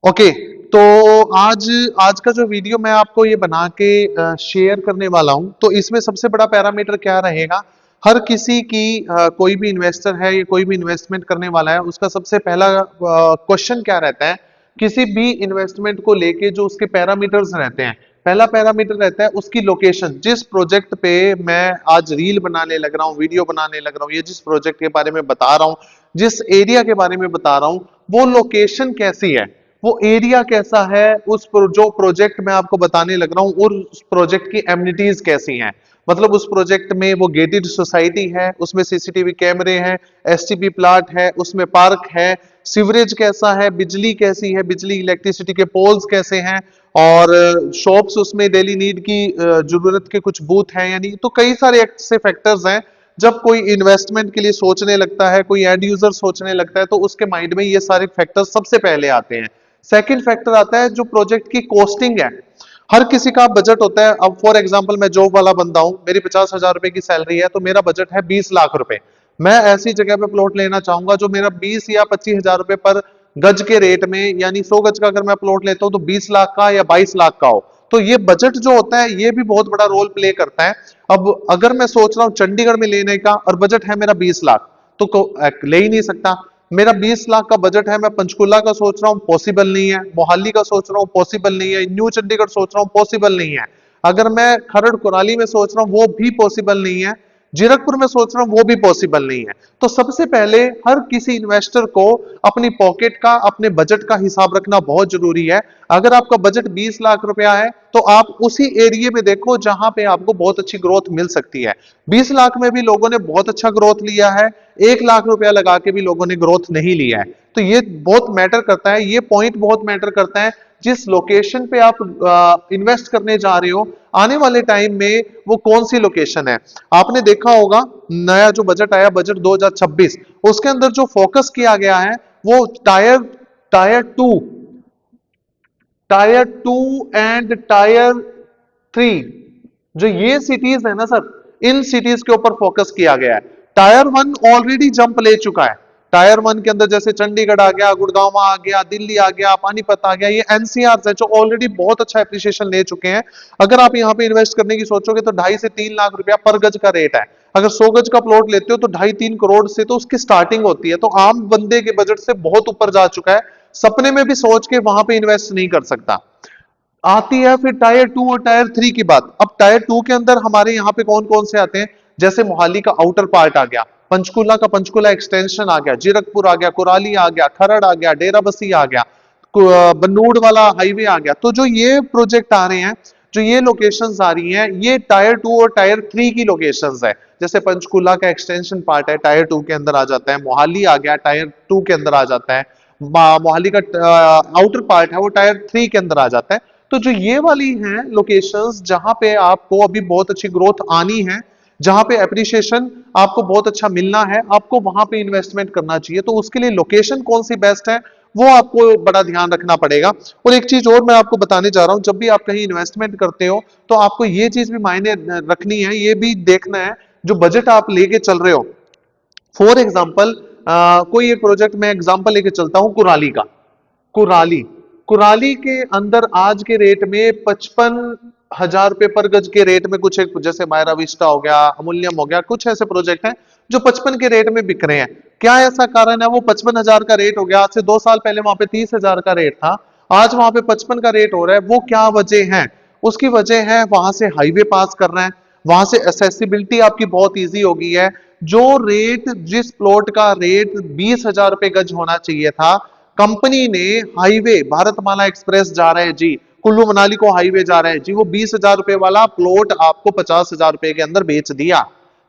Okay. तो आज आज का जो वीडियो मैं आपको ये बना के शेयर करने वाला हूं, तो इसमें सबसे बड़ा पैरामीटर क्या रहेगा? हर किसी की कोई भी इन्वेस्टर है या कोई भी इन्वेस्टमेंट करने वाला है, उसका सबसे पहला क्वेश्चन क्या रहता है? किसी भी इन्वेस्टमेंट को लेके जो उसके पैरामीटर्स रहते हैं, पहला पैरामीटर रहता है उसकी लोकेशन। जिस प्रोजेक्ट पे मैं आज रील बनाने लग रहा हूँ, वीडियो बनाने लग रहा हूँ, या जिस प्रोजेक्ट के बारे में बता रहा हूँ, जिस एरिया के बारे में बता रहा हूँ, वो लोकेशन कैसी है, वो एरिया कैसा है, जो प्रोजेक्ट मैं आपको बताने लग रहा हूं, और उस प्रोजेक्ट की एमिनिटीज कैसी हैं। मतलब उस प्रोजेक्ट में वो गेटेड सोसाइटी है, उसमें सीसीटीवी कैमरे हैं, एसटीपी प्लाट है, उसमें पार्क है, सीवरेज कैसा है, बिजली कैसी है, बिजली इलेक्ट्रिसिटी के पोल्स कैसे हैं, और शॉप्स उसमें डेली नीड की जरूरत के कुछ बूथ हैं या नहीं। तो कई सारे ऐसे फैक्टर्स हैं। जब कोई इन्वेस्टमेंट के लिए सोचने लगता है, कोई एंड यूजर सोचने लगता है, तो उसके माइंड में ये सारे फैक्टर्स सबसे पहले आते हैं। सेकंड फैक्टर आता है जो प्रोजेक्ट की कॉस्टिंग है। हर किसी का बजट होता है। अब फॉर एग्जांपल मैं जॉब वाला बंदा हूं, मेरी 50,000 रुपए की सैलरी है, तो मेरा बजट है 20 लाख रुपए। मैं ऐसी जगह पे प्लॉट लेना चाहूंगा जो मेरा 20 या 25 हजार रुपए पर गज के रेट में, यानी 100 गज का अगर मैं प्लॉट लेता हूं तो 20 लाख का या 22 लाख का हो। तो ये बजट जो होता है ये भी बहुत बड़ा रोल प्ले करता है। अब अगर मैं सोच रहा हूं चंडीगढ़ में लेने का और बजट है मेरा 20 लाख, तो ले ही नहीं सकता। मेरा 20 लाख का बजट है, मैं पंचकुला का सोच रहा हूँ, पॉसिबल नहीं है। मोहाली का सोच रहा हूँ, पॉसिबल नहीं है। न्यू चंडीगढ़ सोच रहा हूँ, पॉसिबल नहीं है। अगर मैं खरड़ कुराली में सोच रहा हूँ, वो भी पॉसिबल नहीं है। जीरकपुर में सोच रहा हूं, वो भी पॉसिबल नहीं है। तो सबसे पहले हर किसी इन्वेस्टर को अपनी पॉकेट का, अपने बजट का हिसाब रखना बहुत जरूरी है। अगर आपका बजट 20 लाख रुपया है, तो आप उसी एरिया में देखो जहां पे आपको बहुत अच्छी ग्रोथ मिल सकती है। 20 लाख में भी लोगों ने बहुत अच्छा ग्रोथ लिया है, 1 लाख रुपया लगा के भी लोगों ने ग्रोथ नहीं लिया है। तो ये बहुत मैटर करता है, ये पॉइंट बहुत मैटर करता है। जिस लोकेशन पे आप इन्वेस्ट करने जा रहे हो, आने वाले टाइम में वो कौन सी लोकेशन है। आपने देखा होगा नया जो बजट आया, बजट 2026, उसके अंदर जो फोकस किया गया है वो tier two tier two and tyre 3, जो ये सिटीज है ना सर, इन सिटीज के ऊपर फोकस किया गया है। टायर 1 ऑलरेडी जंप ले चुका है। टायर 1 के अंदर जैसे चंडीगढ़ आ गया, गुड़गांव आ गया, दिल्ली आ गया, पानीपत आ गया, ये एनसीआर है जो ऑलरेडी बहुत अच्छा एप्रिसिएशन ले चुके हैं। अगर आप यहाँ पे इन्वेस्ट करने की सोचोगे तो 2.5 से 3 लाख रुपया पर गज का रेट है। अगर 100 गज का प्लॉट लेते हो तो 2.5-3 करोड़ से तो उसकी स्टार्टिंग होती है। तो आम बंदे के बजट से बहुत ऊपर जा चुका है, सपने में भी सोच के वहां पे इन्वेस्ट नहीं कर सकता। आती है फिर टायर 2 और टायर 3 की बात। अब टायर 2 के अंदर हमारे यहाँ पे कौन कौन से आते हैं? जैसे मोहाली का आउटर पार्ट आ गया, पंचकुला का पंचकुला एक्सटेंशन आ गया, जीरकपुर आ गया, कुराली आ गया, खरड़ आ गया, डेराबस्सी आ गया, बन्नूड़ वाला हाईवे आ गया। तो जो ये प्रोजेक्ट आ रहे हैं, जो ये लोकेशंस आ रही हैं, ये टायर 2 और टायर 3 की लोकेशंस है। जैसे पंचकुला का एक्सटेंशन पार्ट है, टायर 2 के अंदर आ जाता है। मोहाली आ गया, टायर 2 के अंदर आ जाता है। मोहाली का आउटर पार्ट है, वो टायर 3 के अंदर आ जाता है। तो जो ये वाली हैं लोकेशंस, जहां पे आपको अभी बहुत अच्छी ग्रोथ आनी है, जहां पे एप्रिसिएशन आपको बहुत अच्छा मिलना है, आपको वहां पे इन्वेस्टमेंट करना चाहिए। तो उसके लिए लोकेशन कौन सी बेस्ट है, वो आपको बड़ा ध्यान रखना पड़ेगा। और एक चीज और मैं आपको बताने जा रहा हूं, जब भी आप कहीं इन्वेस्टमेंट करते हो तो आपको ये चीज भी मायने रखनी है, ये भी देखना है जो बजट आप लेके चल रहे हो। फॉर एग्जाम्पल, कोई एक प्रोजेक्ट में एग्जाम्पल लेके चलता हूं, कुराली का। कुराली कुराली के अंदर आज के रेट में 55 हजार रुपए पर गज के रेट में कुछ एक, जैसे मायरा विस्टा हो गया, अमूल्यम हो गया, कुछ ऐसे प्रोजेक्ट हैं जो 55 के रेट में बिक रहे हैं। क्या ऐसा कारण है वो 55 हजार का रेट हो गया? आज से 2 साल पहले वहां पे 30 हजार का रेट था, आज वहां पे 55 का रेट हो रहा है। वो क्या वजह है? उसकी वजह है वहां से हाईवे पास कर रहे हैं, वहां से एसेसिबिलिटी आपकी बहुत ईजी हो गई है। जो रेट, जिस प्लॉट का रेट 20 हजार रुपए गज होना चाहिए था, कंपनी ने हाईवे, भारतमाला एक्सप्रेस जा रहे हैं जी, कुल्लू मनाली को हाईवे जा रहे हैं जी, वो 20 हजार रुपए वाला प्लॉट आपको 50 हजार रुपए के अंदर बेच दिया।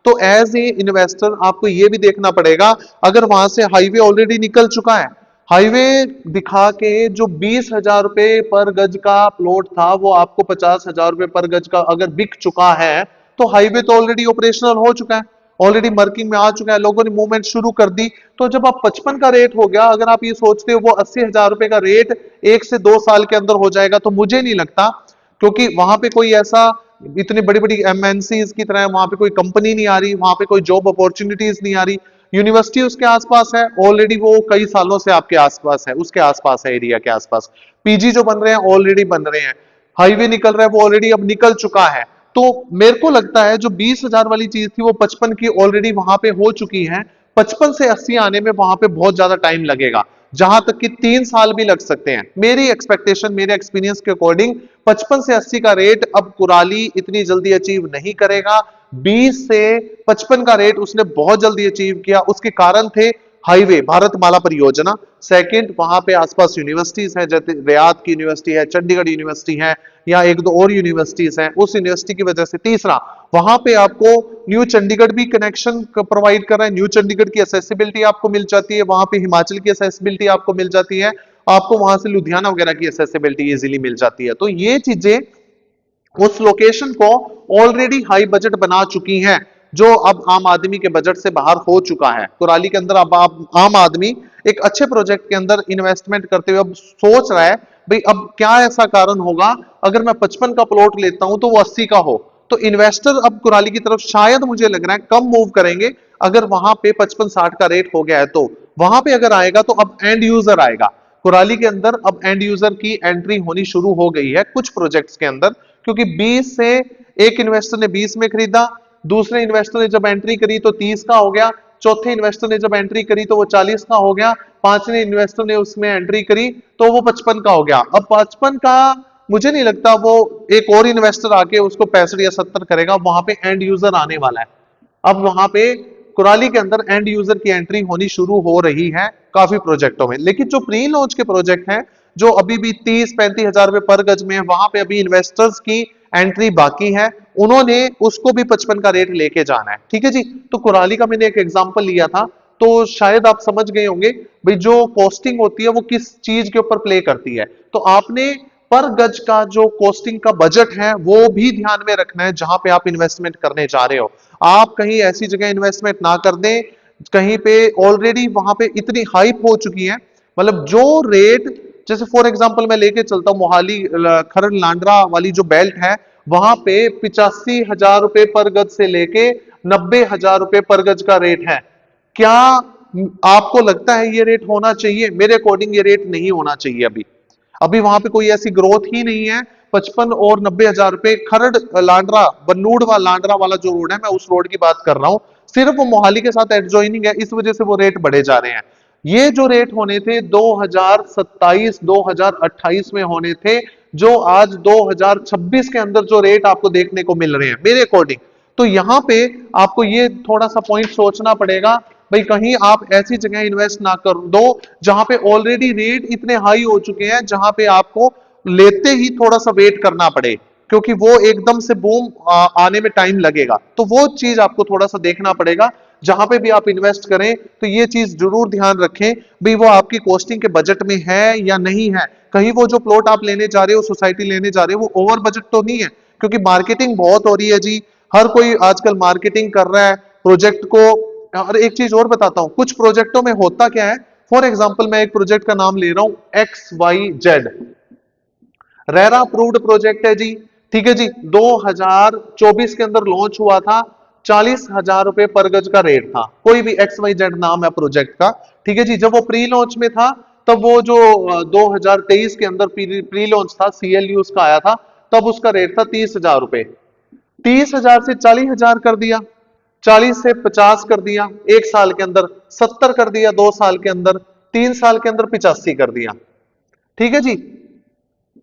तो एज ए इन्वेस्टर आपको ये भी देखना पड़ेगा, अगर वहां से हाईवे ऑलरेडी निकल चुका है, हाईवे दिखा के जो 20 हजार रुपए पर गज का प्लॉट था वो आपको 50 हजार रुपए पर गज का अगर बिक चुका है, तो हाईवे तो ऑलरेडी ऑपरेशनल हो चुका है, ऑलरेडी वर्किंग में आ चुका है, लोगों ने मूवमेंट शुरू कर दी। तो जब आप 55 का रेट हो गया, अगर आप ये सोचते हो वो 80 हजार रुपए का रेट 1 से 2 साल के अंदर हो जाएगा, तो मुझे नहीं लगता। क्योंकि वहां पे कोई ऐसा, इतनी बड़ी बड़ी एमएनसीज की तरह वहां पे कोई कंपनी नहीं आ रही, वहां पे कोई जॉब अपॉर्चुनिटीज नहीं आ रही। यूनिवर्सिटी उसके आसपास है, ऑलरेडी वो कई सालों से आपके आसपास है, उसके आसपास है, एरिया के आसपास। पीजी जो बन रहे हैं ऑलरेडी बन रहे हैं, हाईवे निकल रहा है वो ऑलरेडी अब निकल चुका है। तो मेरे को लगता है जो 20,000 वाली चीज थी वो 55 की ऑलरेडी वहां पे हो चुकी है। 55 से 80 आने में वहां पे बहुत ज्यादा टाइम लगेगा, जहां तक कि 3 साल भी लग सकते हैं। मेरी एक्सपेक्टेशन, मेरे एक्सपीरियंस के अकॉर्डिंग 55 से 80 का रेट अब कुराली इतनी जल्दी अचीव नहीं करेगा। 20 से 55 का रेट उसने बहुत जल्दी अचीव किया, उसके कारण थे हाईवे, भारतमाला परियोजना। सेकंड, वहां पे आसपास यूनिवर्सिटीज है, जैसे रियाद की यूनिवर्सिटी है, चंडीगढ़ यूनिवर्सिटी है, या एक दो और यूनिवर्सिटीज हैं, उस यूनिवर्सिटी की वजह से। तीसरा, वहां पे आपको न्यू चंडीगढ़ भी कनेक्शन प्रोवाइड कर रहा है, न्यू चंडीगढ़ की एसेसिबिलिटी आपको मिल जाती है, वहां पे हिमाचल की एसेसिबिलिटी आपको मिल जाती है, आपको वहां से लुधियाना वगैरह की एसेसिबिलिटी इजीली मिल जाती है। तो ये चीजें उस लोकेशन को ऑलरेडी हाई बजट बना चुकी हैं, जो अब आम आदमी के बजट से बाहर हो चुका है। कुराली के अंदर अब आम आदमी एक अच्छे प्रोजेक्ट के अंदर इन्वेस्टमेंट करते हुए अब सोच रहा है, भाई अब क्या ऐसा कारण होगा अगर मैं 55 का प्लॉट लेता हूं तो वो 80 का हो। तो इन्वेस्टर अब कुराली की तरफ शायद मुझे लग रहा है कम मूव करेंगे, अगर वहां पे 55-60 का रेट हो गया है तो। वहां पे अगर आएगा तो अब एंड यूजर आएगा कुराली के अंदर, अब एंड यूजर की एंट्री होनी शुरू हो गई है कुछ प्रोजेक्ट्स के अंदर, क्योंकि 20 से एक इन्वेस्टर ने 20 में खरीदा, दूसरे इन्वेस्टर ने जब एंट्री करी तो 30 का हो गया, चौथे इन्वेस्टर ने जब एंट्री करी तो वो 40 का हो गया, पांचवें इन्वेस्टर ने उसमें एंट्री करी तो वो 55 का हो गया। अब 55 का मुझे नहीं लगता वो एक और इन्वेस्टर आके उसको 65 या 70 करेगा, वहां पे एंड यूजर आने वाला है। अब वहां पे कुराली के अंदर एंड यूजर की एंट्री होनी शुरू हो रही है काफी प्रोजेक्टों में। लेकिन जो प्री लॉन्च के प्रोजेक्ट हैं, जो अभी भी 30-35 हजार रुपए पर गज में है, वहां पे अभी इन्वेस्टर्स की एंट्री बाकी है, उन्होंने उसको भी 55 का रेट लेके जाना है। ठीक है जी। तो कुराली का मैंने एक एग्जांपल लिया था, तो शायद आप समझ गए होंगे भाई जो कॉस्टिंग होती है वो किस चीज के ऊपर प्ले करती है। तो आपने पर गज का जो कॉस्टिंग का बजट है वो भी ध्यान में रखना है जहां पे आप इन्वेस्टमेंट करने जा रहे हो। आप कहीं ऐसी जगह इन्वेस्टमेंट ना कर दें कहीं पे ऑलरेडी वहां पे इतनी हाइप हो चुकी है, मतलब जो रेट, जैसे फॉर एग्जांपल मैं लेके चलता हूं मोहाली खरड़ लांडरा वाली जो बेल्ट है, वहां पे 85,000 रुपए पर गज से लेके 90,000 रुपए पर गज का रेट है। क्या आपको लगता है ये रेट होना चाहिए? मेरे अकॉर्डिंग ये रेट नहीं होना चाहिए। अभी अभी वहां पे कोई ऐसी ग्रोथ ही नहीं है। 55 और 90,000 रुपए खरड़ लांडरा बन्नूड़ वाला लांडरा वाला जो रोड है, मैं उस रोड की बात कर रहा हूं, सिर्फ वो मोहाली के साथ एडजॉइनिंग है, इस वजह से वो रेट बढ़े जा रहे हैं। ये जो रेट होने थे 2027 2028 में होने थे, जो आज 2026 के अंदर जो रेट आपको देखने को मिल रहे हैं मेरे अकॉर्डिंग। तो यहां पे आपको ये थोड़ा सा पॉइंट सोचना पड़ेगा, भाई कहीं आप ऐसी जगह इन्वेस्ट ना कर दो जहां पे ऑलरेडी रेट इतने हाई हो चुके हैं, जहां पे आपको लेते ही थोड़ा सा वेट करना पड़े, क्योंकि वो एकदम से बूम आने में टाइम लगेगा। तो वो चीज आपको थोड़ा सा देखना पड़ेगा। जहां पे भी आप इन्वेस्ट करें तो ये चीज जरूर ध्यान रखें, भाई वो आपकी कॉस्टिंग के बजट में है या नहीं है। कहीं वो जो प्लॉट आप लेने जा रहे हो, सोसाइटी लेने जा रहे हो, वो ओवर बजट तो नहीं है, क्योंकि मार्केटिंग बहुत हो रही है जी। हर कोई आजकल मार्केटिंग कर रहा है प्रोजेक्ट को। और एक चीज और बताता हूं, कुछ प्रोजेक्टों में होता क्या है, फॉर एग्जाम्पल मैं एक प्रोजेक्ट का नाम ले रहा हूं XYZ, रेरा अप्रूव्ड प्रोजेक्ट है जी। ठीक है जी। 2024 के अंदर लॉन्च हुआ था, 40,000 रुपए पर गज का रेट था, कोई भी XYZ नाम है प्रोजेक्ट का। ठीक है जी। जब वो प्री लॉन्च में था तब वो जो 2023 के अंदर प्री लॉन्च था, CLU उसका आया था, तब उसका रेट था 30,000 रुपए। 30,000 से 40,000 कर दिया, 40 से 50 कर दिया, एक साल के अंदर 70 कर दिया, 2 साल के अंदर 3 साल के अंदर 85 कर दिया। ठीक है जी।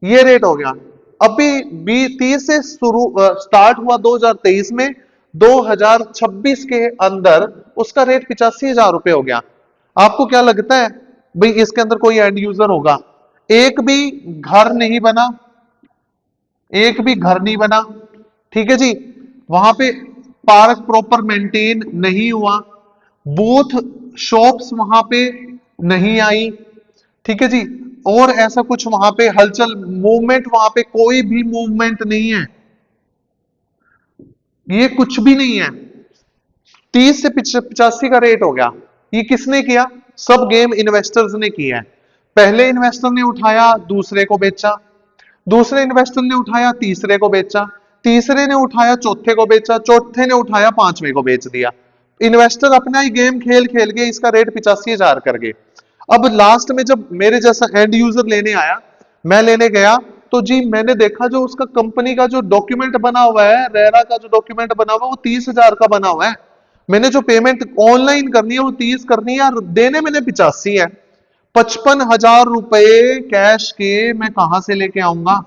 ये रेट हो गया। अभी 30 से शुरू स्टार्ट हुआ 2023 में, 2026 के अंदर उसका रेट 85,000 रुपए हो गया। आपको क्या लगता है भाई इसके अंदर कोई एंड यूजर होगा? एक भी घर नहीं बना, एक भी घर नहीं बना। ठीक है जी। वहां पे पार्क प्रॉपर मेंटेन नहीं हुआ, बूथ शॉप्स वहां पे नहीं आई। ठीक है जी। और ऐसा कुछ वहां पे हलचल मूवमेंट, वहां पे कोई भी मूवमेंट नहीं है, ये कुछ भी नहीं है। 30 से 85 का रेट हो गया। ये किसने किया? सब गेम इन्वेस्टर्स ने किया है। पहले इन्वेस्टर ने उठाया, दूसरे को बेचा, दूसरे इन्वेस्टर ने उठाया, तीसरे को बेचा, तीसरे ने उठाया, चौथे को बेचा, चौथे ने उठाया, पांचवें को बेच दिया। इन्वेस्टर अपना ही गेम खेल खेल के इसका रेट 85,000 कर गए। अब लास्ट में जब मेरे जैसा एंड यूजर लेने आया, मैं लेने गया, तो जी मैंने देखा जो उसका कंपनी का जो डॉक्यूमेंट बना हुआ है, रेरा का जो डॉक्यूमेंट बना हुआ है वो 30,000 का बना हुआ है। मैंने जो पेमेंट ऑनलाइन करनी है वो 30 करनी है और देने मैंने 85 है। 55,000 रुपए कैश के मैं कहां से लेके आऊंगा?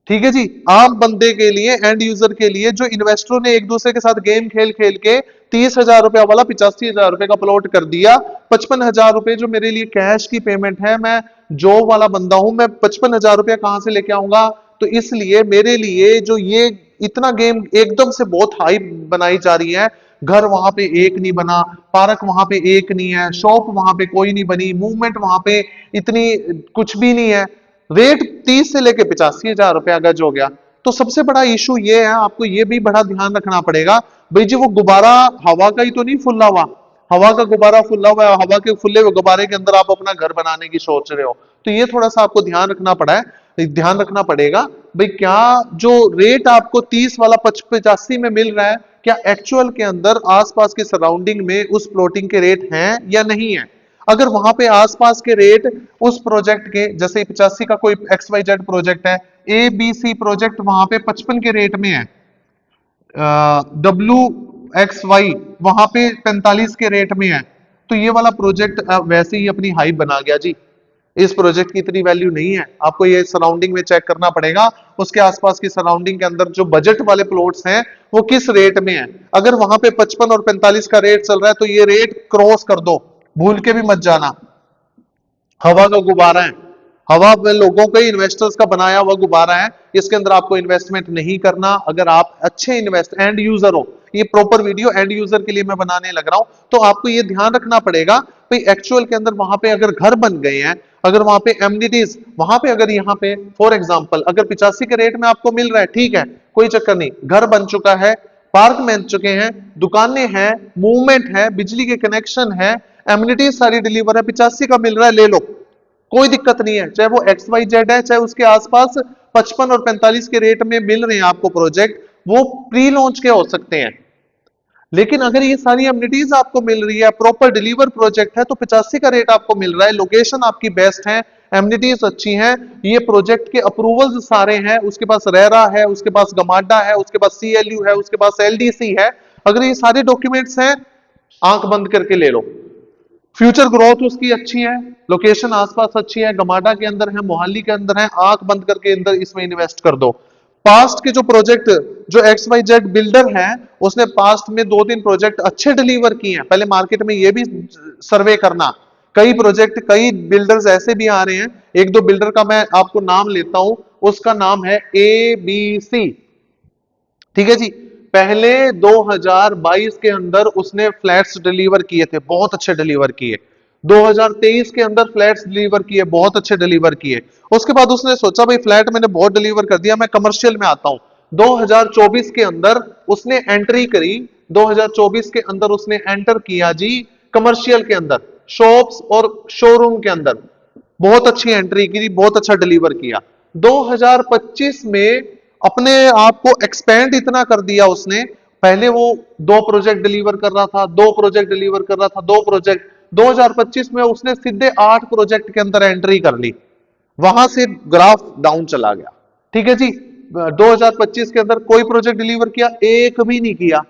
ठीक है जी। आम बंदे के लिए, एंड यूजर के लिए, जो इन्वेस्टरों ने एक दूसरे के साथ गेम खेल खेल के 30,000 रुपया वाला 85,000 रुपए का प्लॉट कर दिया, 55,000 रुपए जो मेरे लिए कैश की पेमेंट है, मैं जॉब वाला बंदा हूं, मैं 55,000 रुपया कहां से लेके आऊंगा? तो इसलिए मेरे लिए जो ये इतना गेम एकदम से बहुत हाई बनाई जा रही है, घर वहां पे एक नहीं बना, पार्क वहां पे एक नहीं है, शॉप वहां पे कोई नहीं बनी, मूवमेंट वहां पे इतनी कुछ भी नहीं है, रेट 30 से लेके 85,000 रुपया गज हो गया। तो सबसे बड़ा इशू ये है, आपको ये भी बड़ा ध्यान रखना पड़ेगा, भाई जी वो गुब्बारा हवा का ही तो नहीं फुल्ला हुआ। हवा का गुब्बारा फुल्ला हुआ है, हवा के फुल्ले हुए गुब्बारे के अंदर आप अपना घर बनाने की सोच रहे हो, तो ये थोड़ा सा आपको ध्यान रखना पड़ा है, ध्यान रखना पड़ेगा। भाई क्या जो रेट आपको 30 वाला 85 में मिल रहा है, क्या एक्चुअल के अंदर आसपास के सराउंडिंग में उस प्लॉटिंग के रेट हैं या नहीं है? अगर वहां पे आसपास के रेट उस प्रोजेक्ट के, जैसे 85 का कोई XYZ प्रोजेक्ट है, ABC प्रोजेक्ट वहां पे 55 के रेट में है, WXY वहां पे 45 के रेट में है, तो ये वाला प्रोजेक्ट वैसे ही अपनी हाइप बना गया जी। इस प्रोजेक्ट की इतनी वैल्यू नहीं है, आपको ये सराउंडिंग में चेक करना पड़ेगा, उसके आसपास की सराउंडिंग के अंदर जो बजट वाले प्लॉट्स हैं वो किस रेट में है। अगर वहां पे 55 और 45 का रेट चल रहा है तो ये रेट क्रॉस कर दो, भूल के भी मत जाना। हवा का गुब्बारा है, हवा में लोगों के इन्वेस्टर्स का बनाया हुआ गुब्बारा है, इसके अंदर आपको इन्वेस्टमेंट नहीं करना। अगर आप अच्छे इन्वेस्ट एंड यूजर हो, ये प्रॉपर वीडियो एंड यूजर के लिए मैं बनाने लग रहा हूं, तो आपको ये ध्यान रखना पड़ेगा भाई एक्चुअल के अंदर वहां पे अगर घर बन गए हैं, अगर वहां पे एमिनिटीज, वहां पे अगर यहाँ पे फॉर एग्जाम्पल अगर 85 के रेट में आपको मिल रहा है, ठीक है, कोई चक्कर नहीं, घर बन चुका है, पार्क बन चुके हैं, दुकानें हैं, मूवमेंट है, बिजली के कनेक्शन है, एमिनिटीज सारी डिलीवर है, 85 का मिल रहा है, ले लो, कोई दिक्कत नहीं है। चाहे वो XYZ है, चाहे उसके आसपास 55 और 45 के रेट में मिल रहे हैं आपको प्रोजेक्ट, वो प्री लॉन्च के हो सकते हैं। लेकिन अगर ये सारी एमिनिटीज आपको मिल रही है, प्रॉपर डिलीवर प्रोजेक्ट है, तो 85 का रेट आपको मिल रहा है, लोकेशन आपकी बेस्ट है, एमिनिटीज अच्छी हैं, ये प्रोजेक्ट के अप्रूवल्स सारे हैं, उसके पास रेरा है, उसके पास गमाडा है, उसके पास CLU है, उसके पास LDC है, अगर ये सारे डॉक्यूमेंट्स हैं, आंख बंद करके ले लो। फ्यूचर ग्रोथ उसकी अच्छी है, लोकेशन आसपास अच्छी है, गमाडा के अंदर है, मोहाली के अंदर है, आंख बंद करके अंदर इसमें इन्वेस्ट कर दो। पास्ट के जो प्रोजेक्ट, जो XYZ बिल्डर है, उसने पास्ट में 2-3 प्रोजेक्ट अच्छे डिलीवर किए हैं, पहले मार्केट में ये भी सर्वे करना। कई प्रोजेक्ट, कई बिल्डर्स ऐसे भी आ रहे हैं, एक दो बिल्डर का मैं आपको नाम लेता हूं, उसका नाम है ABC, ठीक है जी। पहले 2022 के अंदर उसने फ्लैट्स डिलीवर किए थे, बहुत अच्छे डिलीवर किए। 2023 के अंदर फ्लैट्स डिलीवर किए, बहुत अच्छे डिलीवर किए। उसके बाद उसने सोचा भाई फ्लैट मैंने बहुत डिलीवर कर दिया, मैं कमर्शियल में आता हूं। 2024 के अंदर उसने एंट्री करी, 2024 के अंदर उसने एंटर किया जी कमर्शियल के अंदर, शॉप्स और शोरूम के अंदर, बहुत अच्छी एंट्री की, बहुत अच्छा डिलीवर किया। 2025 में अपने आप को एक्सपेंड इतना कर दिया उसने, पहले वो 2 प्रोजेक्ट डिलीवर कर रहा था, 2 प्रोजेक्ट डिलीवर कर रहा था, 2 प्रोजेक्ट, 2025 में उसने सीधे 8 प्रोजेक्ट के अंदर एंट्री कर ली, वहां से ग्राफ डाउन चला गया। ठीक है जी। 2025 के अंदर कोई प्रोजेक्ट डिलीवर किया? एक भी नहीं किया।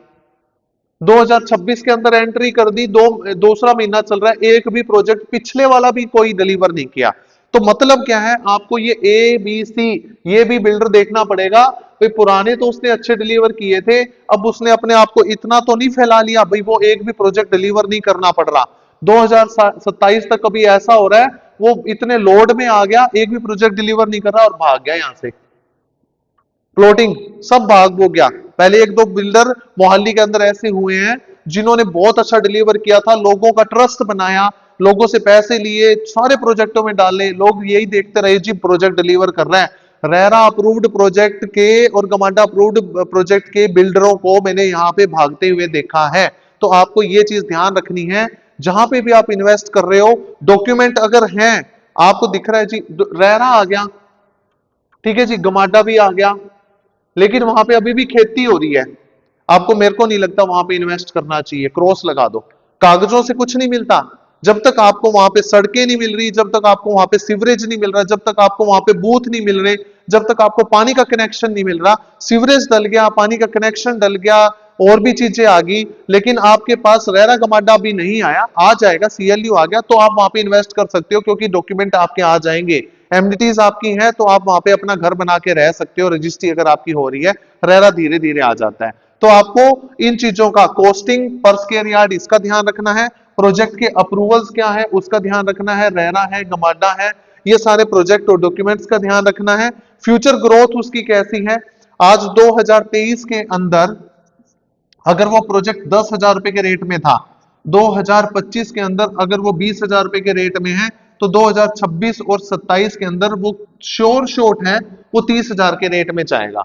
2026 के अंदर एंट्री कर दी, दूसरा महीना चल रहा है, एक भी प्रोजेक्ट पिछले वाला भी कोई डिलीवर नहीं किया। तो मतलब क्या है, आपको ये ABC, ये भी बिल्डर देखना पड़ेगा भाई, पुराने तो उसने अच्छे डिलीवर किए थे, अब उसने अपने आप को इतना तो नहीं फैला लिया भाई वो एक भी प्रोजेक्ट डिलीवर नहीं करना पड़ रहा। 2027 तक कभी ऐसा हो रहा है वो इतने लोड में आ गया, एक भी प्रोजेक्ट डिलीवर नहीं कर रहा और भाग गया यहां से, प्लॉटिंग सब भाग हो गया। पहले एक दो बिल्डर मोहाली के अंदर ऐसे हुए हैं जिन्होंने बहुत अच्छा डिलीवर किया था, लोगों का ट्रस्ट बनाया, लोगों से पैसे लिए, सारे प्रोजेक्टों में डाले, लोग यही देखते रहे जी प्रोजेक्ट डिलीवर कर रहा है। रेरा अप्रूव्ड प्रोजेक्ट के और गमाडा अप्रूव्ड प्रोजेक्ट के बिल्डरों को मैंने यहाँ पे भागते हुए देखा है। तो आपको ये चीज ध्यान रखनी है, जहां पे भी आप इन्वेस्ट कर रहे हो, डॉक्यूमेंट अगर हैं, आपको दिख रहा है जी रेरा आ गया, ठीक है जी, गमाडा भी आ गया, लेकिन वहां पे अभी भी खेती हो रही है, आपको, मेरे को नहीं लगता वहां पे इन्वेस्ट करना चाहिए, क्रॉस लगा दो। कागजों से कुछ नहीं मिलता। जब तक आपको वहां पे सड़कें नहीं मिल रही, जब तक आपको वहां पे सीवरेज नहीं मिल रहा, जब तक आपको वहां पे बूथ नहीं मिल रहे, जब तक आपको पानी का कनेक्शन नहीं मिल रहा, सीवरेज डल गया, पानी का कनेक्शन डल गया, और भी चीजें आ गई, लेकिन आपके पास रेरा गमाडा भी नहीं आया, आ जाएगा, सीएलयू आ गया, तो आप वहां पे इन्वेस्ट कर सकते हो, क्योंकि डॉक्यूमेंट आपके आ जाएंगे, एमनिटीज आपकी हैं, तो आप वहां पे अपना घर बना के रह सकते हो, रजिस्ट्री अगर आपकी हो रही है, रेरा धीरे धीरे आ जाता है। तो आपको इन चीजों का कॉस्टिंग, पर स्क्वायर यार्ड, इसका ध्यान रखना है, प्रोजेक्ट के अप्रूवल्स क्या है उसका ध्यान रखना है, रेरा है, गमाडा है, ये सारे प्रोजेक्ट और डॉक्यूमेंट्स का ध्यान रखना है। फ्यूचर ग्रोथ उसकी कैसी है, आज 2023 के अंदर अगर वो प्रोजेक्ट 10,000 रुपए के रेट में था, 2025 के अंदर अगर वो 20,000 रुपए के रेट में है, तो 2026 और 27 के अंदर वो श्योर शॉट है वो 30,000 के रेट में जाएगा,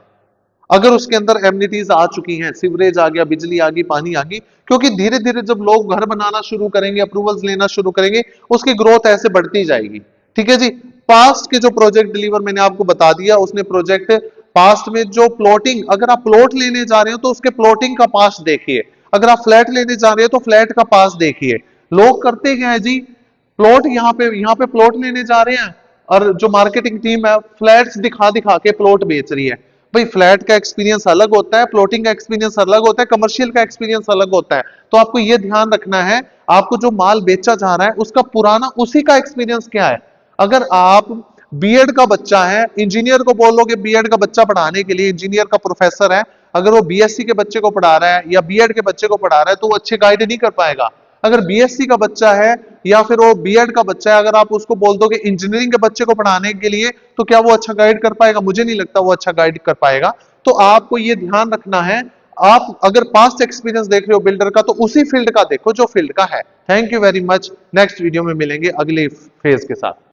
अगर उसके अंदर एमिनिटीज आ चुकी हैं, सीवरेज आ गया, बिजली आ गई, पानी आ गई। क्योंकि धीरे धीरे जब लोग घर बनाना शुरू करेंगे, अप्रूवल्स लेना शुरू करेंगे, उसकी ग्रोथ ऐसे बढ़ती जाएगी। ठीक है जी। पास्ट के जो प्रोजेक्ट डिलीवर मैंने आपको बता दिया, उसने प्रोजेक्ट पास्ट में जो प्लॉटिंग, अगर आप प्लॉट लेने जा रहे हो तो उसके प्लॉटिंग का पास्ट देखिए, अगर आप फ्लैट लेने जा रहे हो तो फ्लैट का पास्ट देखिए। लोग करते क्या है जी, प्लॉट यहाँ पे प्लॉट लेने जा रहे हैं, और जो मार्केटिंग टीम है फ्लैट्स दिखा दिखा के प्लॉट बेच रही है। भाई फ्लैट का एक्सपीरियंस अलग होता है, प्लॉटिंग का एक्सपीरियंस अलग होता है, कमर्शियल का एक्सपीरियंस अलग होता है। तो आपको यह ध्यान रखना है, आपको जो माल बेचा जा रहा है उसका पुराना उसी का एक्सपीरियंस क्या है। अगर आप बीएड का बच्चा है, इंजीनियर को बोलोगे बीएड का बच्चा पढ़ाने के लिए, इंजीनियर का प्रोफेसर है, अगर वो बीएससी के बच्चे को पढ़ा रहा है या बीएड के बच्चे को पढ़ा रहा है, तो वो अच्छे गाइड नहीं कर पाएगा। अगर बीएससी का बच्चा है या फिर वो बीएड का बच्चा है, अगर आप उसको बोल दोगे इंजीनियरिंग के बच्चे को पढ़ाने के लिए, तो क्या वो अच्छा गाइड कर पाएगा? मुझे नहीं लगता वो अच्छा गाइड कर पाएगा। तो आपको ये ध्यान रखना है, आप अगर पास्ट एक्सपीरियंस देख रहे हो बिल्डर का, तो उसी फील्ड का देखो जो फील्ड का है। Thank you very much. Next video में मिलेंगे अगले फेज के साथ।